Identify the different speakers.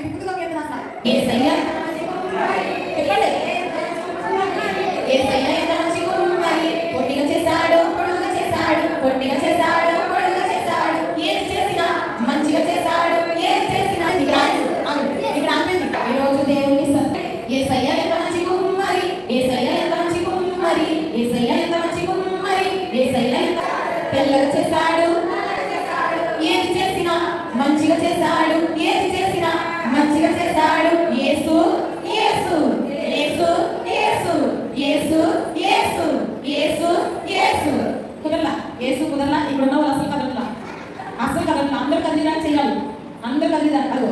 Speaker 1: యేసయ్య చెప్పండి. యేసయ్య ఎంత మంచి కుమ్మరి, పొట్టిగా చేశాడు పొడుగుగా చేశాడు, పొట్టిగా చేశాడు పొడుగుగా చేశాడు, ఏది చేసినా మంచిగా చేశాడు, ఏది చేసినా ఇక్కడ ఆపేది. ఈరోజు దేవుని యేసయ్య ఎంత మంచి కుమ్మరి, యేసయ్య ఎంత మంచి కుమ్మరి, యేసయ్య ఎంత మంచి కుమ్మరి, యేసయ్య ఎంత తెల్లగా చేశాడు, ఏది చేసినా మంచిగా చేశాడు, ఏది చేసినా మంచిగా చేశాడు. యేసు యేసు యేసు యేసు యేసు యేసు యేసు యేసు కుదరలా, యేసు కుదరలా. ఇక్కడ ఉన్న వాళ్ళు అసలు కదట్లా, అసలు కదట్లా. అందరు కదిలిదా చేయాలి, అందరు కదిలిదా. అదో